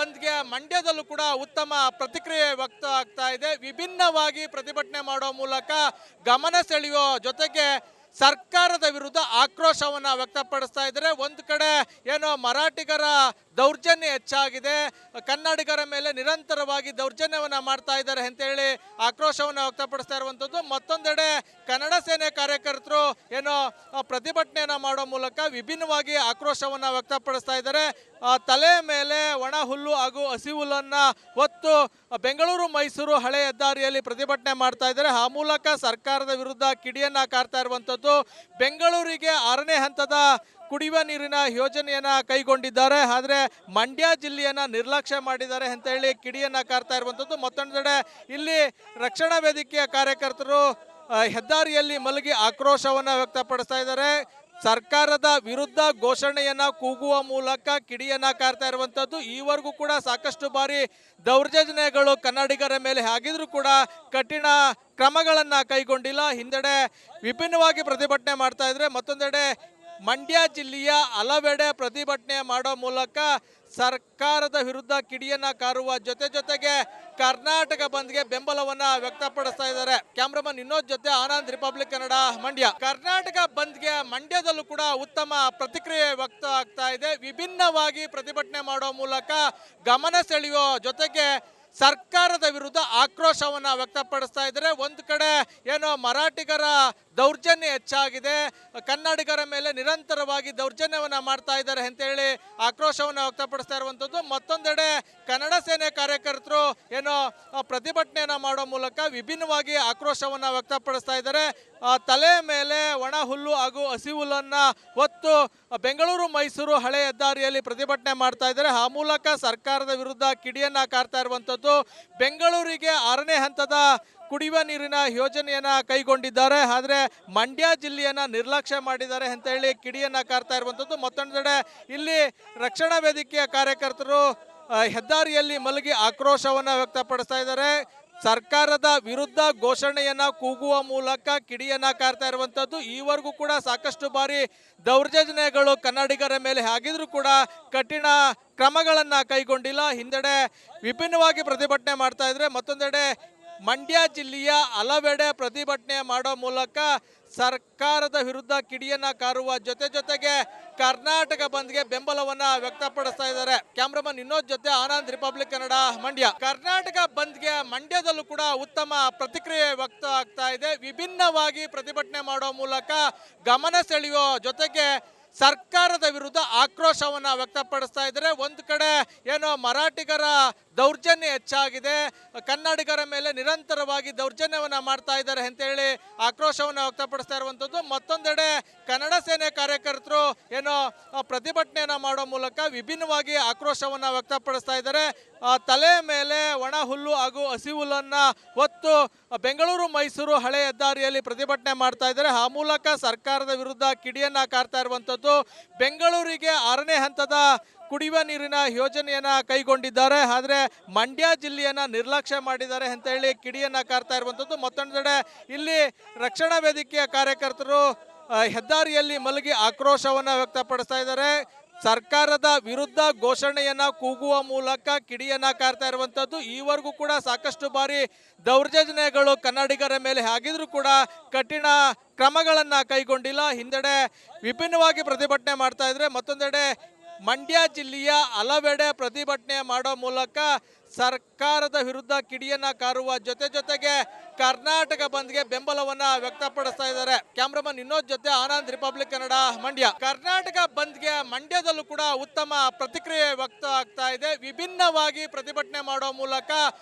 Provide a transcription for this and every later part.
ಬಂದ್ಗೆ ಮಂಡ್ಯದಲ್ಲೂ ಕೂಡ ಉತ್ತಮ ಪ್ರತಿಕ್ರಿಯೆ ವ್ಯಕ್ತ ಆಗ್ತಾ ಇದೆ. ವಿಭಿನ್ನವಾಗಿ ಪ್ರತಿಭಟನೆ ಮಾಡೋ ಮೂಲಕ ಗಮನ ಸೆಳೆಯುವ ಜೊತೆಗೆ ಸರ್ಕಾರದ ವಿರುದ್ಧ ಆಕ್ರೋಶವನ್ನ ವ್ಯಕ್ತಪಡಿಸ್ತಾ ಇದ್ದಾರೆ. ಒಂದು ಕಡೆ ಏನೋ ಮರಾಠಿಗರ ದೌರ್ಜನ್ಯ ಹೆಚ್ಚಾಗಿದೆ, ಕನ್ನಡಿಗರ ಮೇಲೆ ನಿರಂತರವಾಗಿ ದೌರ್ಜನ್ಯವನ್ನ ಮಾಡ್ತಾ ಇದ್ದಾರೆ ಅಂತ ಹೇಳಿ ಆಕ್ರೋಶವನ್ನ ವ್ಯಕ್ತಪಡಿಸ್ತಾ ಇರುವಂತದ್ದು. ಮತ್ತೊಂದೆಡೆ ಕನ್ನಡ ಸೇನೆ ಕಾರ್ಯಕರ್ತರು ಏನೋ ಪ್ರತಿಭಟನೆಯನ್ನ ಮಾಡೋ ಮೂಲಕ ವಿಭಿನ್ನವಾಗಿ ಆಕ್ರೋಶವನ್ನ ವ್ಯಕ್ತಪಡಿಸ್ತಾ ಇದ್ದಾರೆ. ತಲೆ ಮೇಲೆ ಒಣ ಹುಲ್ಲು ಹಾಗೂ ಹಸಿ ಹುಲ್ಲನ್ನ ಹೊತ್ತು ಬೆಂಗಳೂರು ಮೈಸೂರು ಹಳೆ ಹೆದ್ದಾರಿಯಲ್ಲಿ ಪ್ರತಿಭಟನೆ ಮಾಡ್ತಾ ಇದ್ದಾರೆ. ಆ ಮೂಲಕ ಸರ್ಕಾರದ ವಿರುದ್ಧ ಕಿಡಿಯನ್ನ ಕಾರ್ತಾ ಇರುವಂತದ್ದು. ಬೆಂಗಳೂರಿಗೆ 6ನೇ ಹಂತದ ಕುಡಿಯುವ ನೀರಿನ ಯೋಜನೆಯನ್ನ ಕೈಗೊಂಡಿದ್ದಾರೆ, ಆದರೆ ಮಂಡ್ಯ ಜಿಲ್ಲೆಯನ್ನ ನಿರ್ಲಕ್ಷ್ಯ ಮಾಡಿದ್ದಾರೆ ಅಂತ ಹೇಳಿ ಕಿಡಿಯನ್ನ ಕಾರ್ತಾ ಇರುವಂತದ್ದು. ಮತ್ತೊಂದೆಡೆ ಇಲ್ಲಿ ರಕ್ಷಣಾ ವೇದಿಕೆಯ ಕಾರ್ಯಕರ್ತರು ಹೆದ್ದಾರಿಯಲ್ಲಿ ಮಲಗಿ ಆಕ್ರೋಶವನ್ನ ವ್ಯಕ್ತಪಡಿಸ್ತಾ ಇದ್ದಾರೆ. ಸರ್ಕಾರದ ವಿರುದ್ಧ ಘೋಷಣೆಯನ್ನ ಕೂಗುವ ಮೂಲಕ ಕಿಡಿಯನ್ನ ಕಾರ್ತಾ ಇರುವಂತದ್ದು. ಈವರೆಗೂ ಕೂಡ ಸಾಕಷ್ಟು ಬಾರಿ ದೌರ್ಜನ್ಯಗಳು ಕನ್ನಡಿಗರ ಮೇಲೆ ಆಗಿದ್ರೂ ಕೂಡ ಕಠಿಣ ಕ್ರಮಗಳನ್ನ ಕೈಗೊಂಡಿಲ್ಲ. ಹಿಂದೆಡೆ ವಿಭಿನ್ನವಾಗಿ ಪ್ರತಿಭಟನೆ ಮಾಡ್ತಾ ಇದ್ರೆ, ಮತ್ತೊಂದೆಡೆ ಮಂಡ್ಯ ಜಿಲ್ಲೆಯ ಹಲವೆಡೆ ಪ್ರತಿಭಟನೆ ಮಾಡೋ ಮೂಲಕ ಸರ್ಕಾರದ ವಿರುದ್ಧ ಕಿಡಿಯನ್ನ ಕಾರುವ ಜೊತೆಗೆ ಕರ್ನಾಟಕ ಬಂದ್ಗೆ ಬೆಂಬಲವನ್ನ ವ್ಯಕ್ತಪಡಿಸ್ತಾ ಇದ್ದಾರೆ. ಕ್ಯಾಮ್ರಾಮನ್ ವಿನೋದ್ ಜೊತೆ ಆನಂದ್, ರಿಪಬ್ಲಿಕ್ ಕನ್ನಡ, ಮಂಡ್ಯ. ಕರ್ನಾಟಕ ಬಂದ್ಗೆ ಮಂಡ್ಯದಲ್ಲೂ ಕೂಡ ಉತ್ತಮ ಪ್ರತಿಕ್ರಿಯೆ ವ್ಯಕ್ತ ಆಗ್ತಾ ಇದೆ. ವಿಭಿನ್ನವಾಗಿ ಪ್ರತಿಭಟನೆ ಮಾಡೋ ಮೂಲಕ ಗಮನ ಸೆಳೆಯುವ ಜೊತೆಗೆ ಸರ್ಕಾರದ ವಿರುದ್ಧ ಆಕ್ರೋಶವನ್ನ ವ್ಯಕ್ತಪಡಿಸ್ತಾ ಇದ್ದಾರೆ. ಒಂದು ಕಡೆ ಏನೋ ಮರಾಠಿಗರ ದೌರ್ಜನ್ಯ ಹೆಚ್ಚಾಗಿದೆ, ಕನ್ನಡಿಗರ ಮೇಲೆ ನಿರಂತರವಾಗಿ ದೌರ್ಜನ್ಯವನ್ನ ಮಾಡ್ತಾ ಇದ್ದಾರೆ ಅಂತ ಹೇಳಿ ಆಕ್ರೋಶವನ್ನ ವ್ಯಕ್ತಪಡಿಸ್ತಾ ಇರುವಂತದ್ದು. ಮತ್ತೊಂದೆಡೆ ಕನ್ನಡ ಸೇನೆ ಕಾರ್ಯಕರ್ತರು ಏನೋ ಪ್ರತಿಭಟನೆಯನ್ನ ಮಾಡೋ ಮೂಲಕ ವಿಭಿನ್ನವಾಗಿ ಆಕ್ರೋಶವನ್ನ ವ್ಯಕ್ತಪಡಿಸ್ತಾ ಇದ್ದಾರೆ. ತಲೆ ಮೇಲೆ ಒಣ ಹುಲ್ಲು ಹಾಗೂ ಹಸಿ ಹುಲ್ಲನ್ನ ಹೊತ್ತು ಬೆಂಗಳೂರು ಮೈಸೂರು ಹಳೆ ಹೆದ್ದಾರಿಯಲ್ಲಿ ಪ್ರತಿಭಟನೆ ಮಾಡ್ತಾ ಇದ್ದಾರೆ. ಆ ಮೂಲಕ ಸರ್ಕಾರದ ವಿರುದ್ಧ ಕಿಡಿಯನ್ನ ಕಾರ್ತಾ ಇರುವಂತದ್ದು. ಬೆಂಗಳೂರಿಗೆ 6ನೇ ಹಂತದ ಕುಡಿಯುವ ನೀರಿನ ಯೋಜನೆಯನ್ನ ಕೈಗೊಂಡಿದ್ದಾರೆ, ಆದರೆ ಮಂಡ್ಯ ಜಿಲ್ಲೆಯನ್ನ ನಿರ್ಲಕ್ಷ್ಯ ಮಾಡಿದ್ದಾರೆ ಅಂತ ಹೇಳಿ ಕಿಡಿಯನ್ನ ಕಾರ್ತಾ ಇರುವಂತದ್ದು. ಮತ್ತೊಂದೆಡೆ ಇಲ್ಲಿ ರಕ್ಷಣಾ ವೇದಿಕೆಯ ಕಾರ್ಯಕರ್ತರು ಹೆದ್ದಾರಿಯಲ್ಲಿ ಮಲಗಿ ಆಕ್ರೋಶವನ್ನ ವ್ಯಕ್ತಪಡಿಸ್ತಾ ಇದ್ದಾರೆ. ಸರ್ಕಾರದ ವಿರುದ್ಧ ಘೋಷಣೆಯನ್ನ ಕೂಗುವ ಮೂಲಕ ಕಿಡಿಯನ್ನ ಕಾರ್ತಾ ಇರುವಂತದ್ದು. ಈವರೆಗೂ ಕೂಡ ಸಾಕಷ್ಟು ಬಾರಿ ದೌರ್ಜನ್ಯಗಳು ಕನ್ನಡಿಗರ ಮೇಲೆ ಆಗಿದ್ರೂ ಕೂಡ ಕಠಿಣ ಕ್ರಮಗಳನ್ನ ಕೈಗೊಂಡಿಲ್ಲ. ಹಿಂದೆಡೆ ವಿಭಿನ್ನವಾಗಿ ಪ್ರತಿಭಟನೆ ಮಾಡ್ತಾ ಇದ್ರೆ, ಮತ್ತೊಂದೆಡೆ ಮಂಡ್ಯ ಜಿಲ್ಲೆಯ ಹಲವೆಡೆ ಪ್ರತಿಭಟನೆ ಮಾಡೋ ಮೂಲಕ ಸರ್ಕಾರದ ವಿರುದ್ಧ ಕಿಡಿಯನ್ನ ಕಾರುವ ಜೊತೆಗೆ ಕರ್ನಾಟಕ ಬಂದ್ಗೆ ಬೆಂಬಲವನ್ನ ವ್ಯಕ್ತಪಡಿಸ್ತಾ ಇದ್ದಾರೆ. ಕ್ಯಾಮ್ರಾಮನ್ ವಿನೋದ್ ಜೊತೆ ಆನಂದ್, ರಿಪಬ್ಲಿಕ್ ಕನ್ನಡ, ಮಂಡ್ಯ. ಕರ್ನಾಟಕ ಬಂದ್ಗೆ ಮಂಡ್ಯದಲ್ಲೂ ಕೂಡ ಉತ್ತಮ ಪ್ರತಿಕ್ರಿಯೆ ವ್ಯಕ್ತ ಆಗ್ತಾ ಇದೆ. ವಿಭಿನ್ನವಾಗಿ ಪ್ರತಿಭಟನೆ ಮಾಡೋ ಮೂಲಕ ಗಮನ ಸೆಳೆಯುವ ಜೊತೆಗೆ ಸರ್ಕಾರದ ವಿರುದ್ಧ ಆಕ್ರೋಶವನ್ನ ವ್ಯಕ್ತಪಡಿಸ್ತಾ ಇದ್ದಾರೆ. ಒಂದು ಕಡೆ ಏನೋ ಮರಾಠಿಗರ ದೌರ್ಜನ್ಯ ಹೆಚ್ಚಾಗಿದೆ, ಕನ್ನಡಿಗರ ಮೇಲೆ ನಿರಂತರವಾಗಿ ದೌರ್ಜನ್ಯವನ್ನ ಮಾಡ್ತಾ ಇದ್ದಾರೆ ಅಂತ ಹೇಳಿ ಆಕ್ರೋಶವನ್ನ ವ್ಯಕ್ತಪಡಿಸ್ತಾ ಇರುವಂತದ್ದು. ಮತ್ತೊಂದೆಡೆ ಕನ್ನಡ ಸೇನೆ ಕಾರ್ಯಕರ್ತರು ಏನೋ ಪ್ರತಿಭಟನೆಯನ್ನ ಮಾಡೋ ಮೂಲಕ ವಿಭಿನ್ನವಾಗಿ ಆಕ್ರೋಶವನ್ನ ವ್ಯಕ್ತಪಡಿಸ್ತಾ ಇದ್ದಾರೆ. ತಲೆ ಮೇಲೆ ಒಣ ಹುಲ್ಲು ಹಾಗೂ ಹಸಿ ಹುಲ್ಲನ್ನ ಹೊತ್ತು ಬೆಂಗಳೂರು ಮೈಸೂರು ಹಳೆ ಹೆದ್ದಾರಿಯಲ್ಲಿ ಪ್ರತಿಭಟನೆ ಮಾಡ್ತಾ ಇದ್ದಾರೆ. ಆ ಮೂಲಕ ಸರ್ಕಾರದ ವಿರುದ್ಧ ಕಿಡಿಯನ್ನ ಕಾರ್ತಾ ಇರುವಂತದ್ದು. ಬೆಂಗಳೂರಿಗೆ 6ನೇ ಹಂತದ ಕುಡಿಯುವ ನೀರಿನ ಯೋಜನೆಯನ್ನ ಕೈಗೊಂಡಿದ್ದಾರೆ, ಆದರೆ ಮಂಡ್ಯ ಜಿಲ್ಲೆಯನ್ನ ನಿರ್ಲಕ್ಷ್ಯ ಮಾಡಿದ್ದಾರೆ ಅಂತ ಹೇಳಿ ಕಿಡಿಯನ್ನ ಕಾರ್ತಾ ಇರುವಂತದ್ದು. ಮತ್ತೊಂದೆಡೆ ಇಲ್ಲಿ ರಕ್ಷಣಾ ವೇದಿಕೆಯ ಕಾರ್ಯಕರ್ತರು ಹೆದ್ದಾರಿಯಲ್ಲಿ ಮಲಗಿ ಆಕ್ರೋಶವನ್ನ ವ್ಯಕ್ತಪಡಿಸ್ತಾ ಇದ್ದಾರೆ. ಸರ್ಕಾರದ ವಿರುದ್ಧ ಘೋಷಣೆಯನ್ನ ಕೂಗುವ ಮೂಲಕ ಕಿಡಿಯನ್ನ ಕಾರ್ತಾ ಇರುವಂತದ್ದು. ಈವರೆಗೂ ಕೂಡ ಸಾಕಷ್ಟು ಬಾರಿ ದೌರ್ಜನ್ಯಗಳು ಕನ್ನಡಿಗರ ಮೇಲೆ ಆಗಿದ್ರೂ ಕೂಡ ಕಠಿಣ ಕ್ರಮಗಳನ್ನ ಕೈಗೊಂಡಿಲ್ಲ. ಹಿಂದೆಡೆ ವಿಭಿನ್ನವಾಗಿ ಪ್ರತಿಭಟನೆ ಮಾಡ್ತಾ ಇದ್ರೆ, ಮತ್ತೊಂದೆಡೆ ಮಂಡ್ಯ ಜಿಲ್ಲೆಯ ಹಲವೆಡೆ ಪ್ರತಿಭಟನೆ ಮಾಡೋ ಮೂಲಕ ಸರ್ಕಾರದ ವಿರುದ್ಧ ಕಿಡಿಯನ್ನ ಕಾರುವ ಜೊತೆಗೆ ಕರ್ನಾಟಕ ಬಂದ್ಗೆ ಬೆಂಬಲವನ್ನ ವ್ಯಕ್ತಪಡಿಸ್ತಾ ಇದ್ದಾರೆ. ಕ್ಯಾಮ್ರಾಮನ್ ವಿನೋದ್ ಜೊತೆ ಆನಂದ್, ರಿಪಬ್ಲಿಕ್ ಕನ್ನಡ, ಮಂಡ್ಯ. ಕರ್ನಾಟಕ ಬಂದ್ಗೆ ಮಂಡ್ಯದಲ್ಲೂ ಕೂಡ ಉತ್ತಮ ಪ್ರತಿಕ್ರಿಯೆ ವ್ಯಕ್ತ ಆಗ್ತಾ ಇದೆ. ವಿಭಿನ್ನವಾಗಿ ಪ್ರತಿಭಟನೆ ಮಾಡೋ ಮೂಲಕ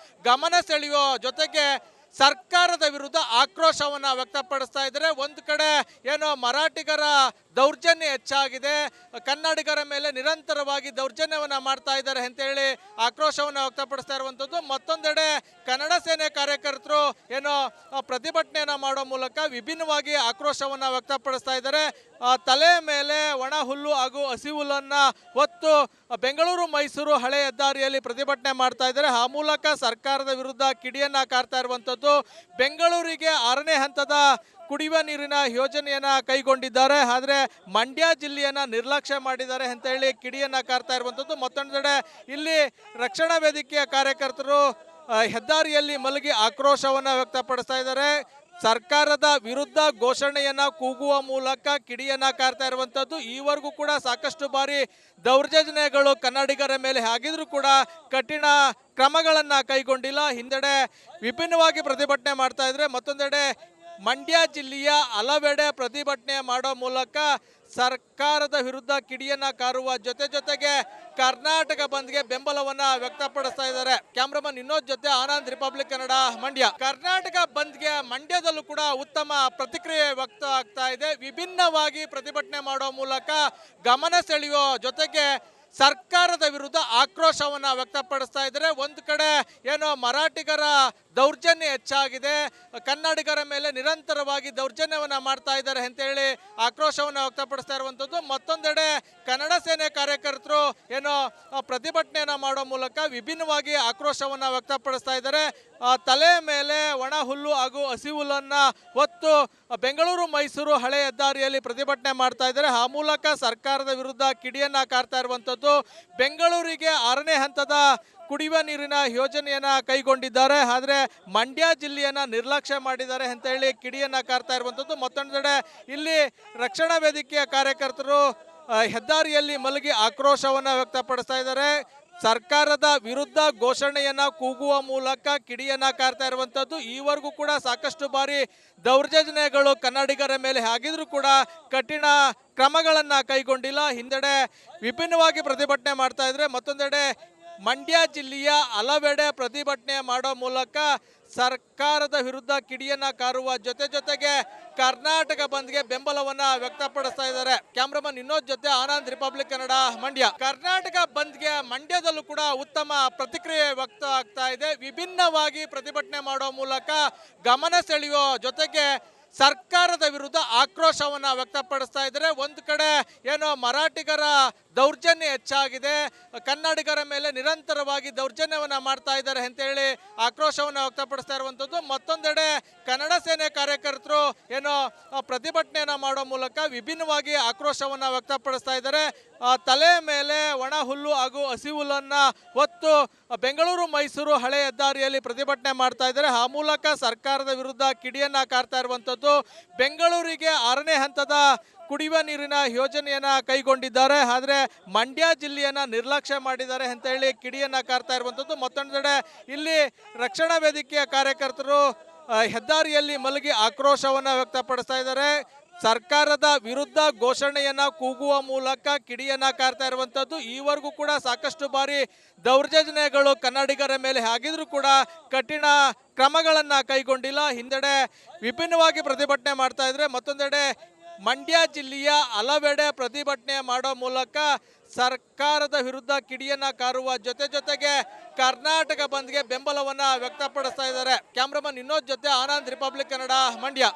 ಗಮನ ಸೆಳೆಯುವ ಜೊತೆಗೆ ಸರ್ಕಾರದ ವಿರುದ್ಧ ಆಕ್ರೋಶವನ್ನ ವ್ಯಕ್ತಪಡಿಸ್ತಾ ಇದ್ದಾರೆ. ಒಂದು ಕಡೆ ಏನೋ ಮರಾಠಿಗರ ದೌರ್ಜನ್ಯ ಹೆಚ್ಚಾಗಿದೆ, ಕನ್ನಡಿಗರ ಮೇಲೆ ನಿರಂತರವಾಗಿ ದೌರ್ಜನ್ಯವನ್ನ ಮಾಡ್ತಾ ಇದ್ದಾರೆ ಅಂತ ಹೇಳಿ ಆಕ್ರೋಶವನ್ನ ವ್ಯಕ್ತಪಡಿಸ್ತಾ ಇರುವಂತದ್ದು. ಮತ್ತೊಂದೆಡೆ ಕನ್ನಡ ಸೇನೆ ಕಾರ್ಯಕರ್ತರು ಏನೋ ಪ್ರತಿಭಟನೆಯನ್ನ ಮಾಡೋ ಮೂಲಕ ವಿಭಿನ್ನವಾಗಿ ಆಕ್ರೋಶವನ್ನ ವ್ಯಕ್ತಪಡಿಸ್ತಾ ಇದ್ದಾರೆ. ತಲೆ ಮೇಲೆ ಒಣ ಹುಲ್ಲು ಹಾಗೂ ಹಸಿ ಹುಲ್ಲನ್ನ ಹೊತ್ತು ಬೆಂಗಳೂರು ಮೈಸೂರು ಹಳೆ ಹೆದ್ದಾರಿಯಲ್ಲಿ ಪ್ರತಿಭಟನೆ ಮಾಡ್ತಾ ಇದ್ದಾರೆ. ಆ ಮೂಲಕ ಸರ್ಕಾರದ ವಿರುದ್ಧ ಕಿಡಿಯನ್ನ ಕಾರ್ತಾ ಇರುವಂತದ್ದು. ಬೆಂಗಳೂರಿಗೆ 6ನೇ ಹಂತದ ಕುಡಿಯುವ ನೀರಿನ ಯೋಜನೆಯನ್ನ ಕೈಗೊಂಡಿದ್ದಾರೆ. ಆದರೆ ಮಂಡ್ಯ ಜಿಲ್ಲೆಯನ್ನ ನಿರ್ಲಕ್ಷ್ಯ ಮಾಡಿದ್ದಾರೆ ಅಂತ ಹೇಳಿ ಕಿಡಿಯನ್ನ ಕಾರ್ತಾ ಇರುವಂತದ್ದು. ಮತ್ತೊಂದೆಡೆ ಇಲ್ಲಿ ರಕ್ಷಣಾ ವೇದಿಕೆಯ ಕಾರ್ಯಕರ್ತರು ಹೆದ್ದಾರಿಯಲ್ಲಿ ಮಲಗಿ ಆಕ್ರೋಶವನ್ನ ವ್ಯಕ್ತಪಡಿಸ್ತಾ ಇದ್ದಾರೆ. ಸರ್ಕಾರದ ವಿರುದ್ಧ ಘೋಷಣೆಯನ್ನ ಕೂಗುವ ಮೂಲಕ ಕಿಡಿಯನ್ನ ಕಾರ್ತಾ ಇರುವಂತದ್ದು. ಈವರೆಗೂ ಕೂಡ ಸಾಕಷ್ಟು ಬಾರಿ ದೌರ್ಜನ್ಯಗಳು ಕನ್ನಡಿಗರ ಮೇಲೆ ಆಗಿದ್ರೂ ಕೂಡ ಕಠಿಣ ಕ್ರಮಗಳನ್ನ ಕೈಗೊಂಡಿಲ್ಲ. ಹಿಂದೆಡೆ ವಿಭಿನ್ನವಾಗಿ ಪ್ರತಿಭಟನೆ ಮಾಡ್ತಾ ಇದ್ರೆ, ಮತ್ತೊಂದೆಡೆ ಮಂಡ್ಯ ಜಿಲ್ಲೆಯ ಹಲವೆಡೆ ಪ್ರತಿಭಟನೆ ಮಾಡೋ ಮೂಲಕ ಸರ್ಕಾರದ ವಿರುದ್ಧ ಕಿಡಿಯನ್ನ ಕಾರುವ ಜೊತೆಗೆ ಕರ್ನಾಟಕ ಬಂದ್ಗೆ ಬೆಂಬಲವನ್ನ ವ್ಯಕ್ತಪಡಿಸ್ತಾ ಇದ್ದಾರೆ. ಕ್ಯಾಮ್ರಾಮನ್ ವಿನೋದ್ ಜೊತೆ ಆನಂದ್, ರಿಪಬ್ಲಿಕ್ ಕನ್ನಡ, ಮಂಡ್ಯ. ಕರ್ನಾಟಕ ಬಂದ್ಗೆ ಮಂಡ್ಯದಲ್ಲೂ ಕೂಡ ಉತ್ತಮ ಪ್ರತಿಕ್ರಿಯೆ ವ್ಯಕ್ತ ಆಗ್ತಾ ಇದೆ. ವಿಭಿನ್ನವಾಗಿ ಪ್ರತಿಭಟನೆ ಮಾಡೋ ಮೂಲಕ ಗಮನ ಸೆಳೆಯುವ ಜೊತೆಗೆ ಸರ್ಕಾರದ ವಿರುದ್ಧ ಆಕ್ರೋಶವನ್ನ ವ್ಯಕ್ತಪಡಿಸ್ತಾ ಇದ್ದಾರೆ. ಒಂದು ಕಡೆ ಏನೋ ಮರಾಠಿಗರ ದೌರ್ಜನ್ಯ ಹೆಚ್ಚಾಗಿದೆ, ಕನ್ನಡಿಗರ ಮೇಲೆ ನಿರಂತರವಾಗಿ ದೌರ್ಜನ್ಯವನ್ನ ಮಾಡ್ತಾ ಇದ್ದಾರೆ ಅಂತ ಹೇಳಿ ಆಕ್ರೋಶವನ್ನ ವ್ಯಕ್ತಪಡಿಸ್ತಾ ಇರುವಂತದ್ದು. ಮತ್ತೊಂದೆಡೆ ಕನ್ನಡ ಸೇನೆ ಕಾರ್ಯಕರ್ತರು ಏನೋ ಪ್ರತಿಭಟನೆಯನ್ನ ಮಾಡೋ ಮೂಲಕ ವಿಭಿನ್ನವಾಗಿ ಆಕ್ರೋಶವನ್ನ ವ್ಯಕ್ತಪಡಿಸ್ತಾ ಇದ್ದಾರೆ. ತಲೆ ಮೇಲೆ ಒಣ ಹುಲ್ಲು ಹಾಗೂ ಹಸಿ ಹುಲ್ಲನ್ನ ಹೊತ್ತು ಬೆಂಗಳೂರು ಮೈಸೂರು ಹಳೆ ಹೆದ್ದಾರಿಯಲ್ಲಿ ಪ್ರತಿಭಟನೆ ಮಾಡ್ತಾ ಇದ್ದಾರೆ. ಆ ಮೂಲಕ ಸರ್ಕಾರದ ವಿರುದ್ಧ ಕಿಡಿಯನ್ನ ಕಾರ್ತಾ ಇರುವಂತದ್ದು. ಬೆಂಗಳೂರಿಗೆ 6ನೇ ಹಂತದ ಕುಡಿಯುವ ನೀರಿನ ಯೋಜನೆಯನ್ನ ಕೈಗೊಂಡಿದ್ದಾರೆ. ಆದರೆ ಮಂಡ್ಯ ಜಿಲ್ಲೆಯನ್ನ ನಿರ್ಲಕ್ಷ್ಯ ಮಾಡಿದ್ದಾರೆ ಅಂತ ಹೇಳಿ ಕಿಡಿಯನ್ನ ಕಾರ್ತಾ ಇರುವಂತದ್ದು. ಮತ್ತೊಂದೆಡೆ ಇಲ್ಲಿ ರಕ್ಷಣಾ ವೇದಿಕೆಯ ಕಾರ್ಯಕರ್ತರು ಹೆದ್ದಾರಿಯಲ್ಲಿ ಮಲಗಿ ಆಕ್ರೋಶವನ್ನ ವ್ಯಕ್ತಪಡಿಸ್ತಾ ಇದ್ದಾರೆ. ಸರ್ಕಾರದ ವಿರುದ್ಧ ಘೋಷಣೆಯನ್ನ ಕೂಗುವ ಮೂಲಕ ಕಿಡಿಯನ್ನ ಕಾರ್ತಾ ಇರುವಂತದ್ದು. ಈವರೆಗೂ ಕೂಡ ಸಾಕಷ್ಟು ಬಾರಿ ದೌರ್ಜನ್ಯಗಳು ಕನ್ನಡಿಗರ ಮೇಲೆ ಆಗಿದ್ರೂ ಕೂಡ ಕಠಿಣ ಕ್ರಮಗಳನ್ನ ಕೈಗೊಂಡಿಲ್ಲ. ಹಿಂದೆಡೆ ವಿಭಿನ್ನವಾಗಿ ಪ್ರತಿಭಟನೆ ಮಾಡ್ತಾ ಇದ್ರೆ, ಮತ್ತೊಂದೆಡೆ ಮಂಡ್ಯ ಜಿಲ್ಲೆಯ ಹಲವೆಡೆ ಪ್ರತಿಭಟನೆ ಮಾಡೋ ಮೂಲಕ ಸರ್ಕಾರದ ವಿರುದ್ಧ ಕಿಡಿಯನ್ನ ಕಾರುವ ಜೊತೆಗೆ ಕರ್ನಾಟಕ ಬಂದ್ಗೆ ಬೆಂಬಲವನ್ನ ವ್ಯಕ್ತಪಡಿಸ್ತಾ ಇದ್ದಾರೆ. ಕ್ಯಾಮ್ರಾಮನ್ ವಿನೋದ್ ಜೊತೆ ಆನಂದ್, ರಿಪಬ್ಲಿಕ್ ಕನ್ನಡ, ಮಂಡ್ಯ. ಕರ್ನಾಟಕ ಬಂದ್ಗೆ ಮಂಡ್ಯದಲ್ಲೂ ಕೂಡ ಉತ್ತಮ ಪ್ರತಿಕ್ರಿಯೆ ವ್ಯಕ್ತ ಆಗ್ತಾ ಇದೆ. ವಿಭಿನ್ನವಾಗಿ ಪ್ರತಿಭಟನೆ ಮಾಡೋ ಮೂಲಕ ಗಮನ ಸೆಳೆಯುವ ಜೊತೆಗೆ ಸರ್ಕಾರದ ವಿರುದ್ಧ ಆಕ್ರೋಶವನ್ನ ವ್ಯಕ್ತಪಡಿಸ್ತಾ ಇದ್ದಾರೆ. ಒಂದು ಕಡೆ ಏನೋ ಮರಾಠಿಗರ ದೌರ್ಜನ್ಯ ಹೆಚ್ಚಾಗಿದೆ, ಕನ್ನಡಿಗರ ಮೇಲೆ ನಿರಂತರವಾಗಿ ದೌರ್ಜನ್ಯವನ್ನ ಮಾಡ್ತಾ ಇದ್ದಾರೆ ಅಂತ ಹೇಳಿ ಆಕ್ರೋಶವನ್ನ ವ್ಯಕ್ತಪಡಿಸ್ತಾ ಇರುವಂತದ್ದು. ಮತ್ತೊಂದೆಡೆ ಕನ್ನಡ ಸೇನೆ ಕಾರ್ಯಕರ್ತರು ಏನೋ ಪ್ರತಿಭಟನೆಯನ್ನ ಮಾಡೋ ಮೂಲಕ ವಿಭಿನ್ನವಾಗಿ ಆಕ್ರೋಶವನ್ನ ವ್ಯಕ್ತಪಡಿಸ್ತಾ ಇದ್ದಾರೆ. ತಲೆ ಮೇಲೆ ಒಣ ಹುಲ್ಲು ಹಾಗೂ ಹಸಿ ಹುಲ್ಲನ್ನ ಹೊತ್ತು ಬೆಂಗಳೂರು ಮೈಸೂರು ಹಳೆ ಹೆದ್ದಾರಿಯಲ್ಲಿ ಪ್ರತಿಭಟನೆ ಮಾಡ್ತಾ ಇದ್ದಾರೆ. ಆ ಮೂಲಕ ಸರ್ಕಾರದ ವಿರುದ್ಧ ಕಿಡಿಯನ್ನ ಕಾರ್ತಾ ಇರುವಂತದ್ದು. ಬೆಂಗಳೂರಿಗೆ 6ನೇ ಹಂತದ ಕುಡಿಯುವ ನೀರಿನ ಯೋಜನೆಯನ್ನ ಕೈಗೊಂಡಿದ್ದಾರೆ. ಆದರೆ ಮಂಡ್ಯ ಜಿಲ್ಲೆಯನ್ನ ನಿರ್ಲಕ್ಷ್ಯ ಮಾಡಿದ್ದಾರೆ ಅಂತ ಹೇಳಿ ಕಿಡಿಯನ್ನ ಕಾರ್ತಾ ಇರುವಂತದ್ದು. ಮತ್ತೊಂದೆಡೆ ಇಲ್ಲಿ ರಕ್ಷಣಾ ವೇದಿಕೆಯ ಕಾರ್ಯಕರ್ತರು ಹೆದ್ದಾರಿಯಲ್ಲಿ ಮಲಗಿ ಆಕ್ರೋಶವನ್ನ ವ್ಯಕ್ತಪಡಿಸ್ತಾ ಇದ್ದಾರೆ. ಸರ್ಕಾರದ ವಿರುದ್ಧ ಘೋಷಣೆಯನ್ನ ಕೂಗುವ ಮೂಲಕ ಕಿಡಿಯನ್ನ ಕಾರ್ತಾ ಇರುವಂತದ್ದು. ಈವರೆಗೂ ಕೂಡ ಸಾಕಷ್ಟು ಬಾರಿ ದೌರ್ಜನ್ಯಗಳು ಕನ್ನಡಿಗರ ಮೇಲೆ ಆಗಿದ್ರೂ ಕೂಡ ಕಠಿಣ ಕ್ರಮಗಳನ್ನ ಕೈಗೊಂಡಿಲ್ಲ. ಹಿಂದೆಡೆ ವಿಭಿನ್ನವಾಗಿ ಪ್ರತಿಭಟನೆ ಮಾಡ್ತಾ ಇದ್ರೆ, ಮತ್ತೊಂದೆಡೆ ಮಂಡ್ಯ ಜಿಲ್ಲೆಯ ಹಲವೆಡೆ ಪ್ರತಿಭಟನೆ ಮಾಡೋ ಮೂಲಕ ಸರ್ಕಾರದ ವಿರುದ್ಧ ಕಿಡಿಯನ್ನ ಕಾರುವ ಜೊತೆಗೆ ಕರ್ನಾಟಕ ಬಂದ್ಗೆ ಬೆಂಬಲವನ್ನ ವ್ಯಕ್ತಪಡಿಸ್ತಾ ಇದ್ದಾರೆ. ಕ್ಯಾಮ್ರಾಮನ್ ವಿನೋದ್ ಜೊತೆ ಆನಂದ್, ರಿಪಬ್ಲಿಕ್ ಕನ್ನಡ, ಮಂಡ್ಯ.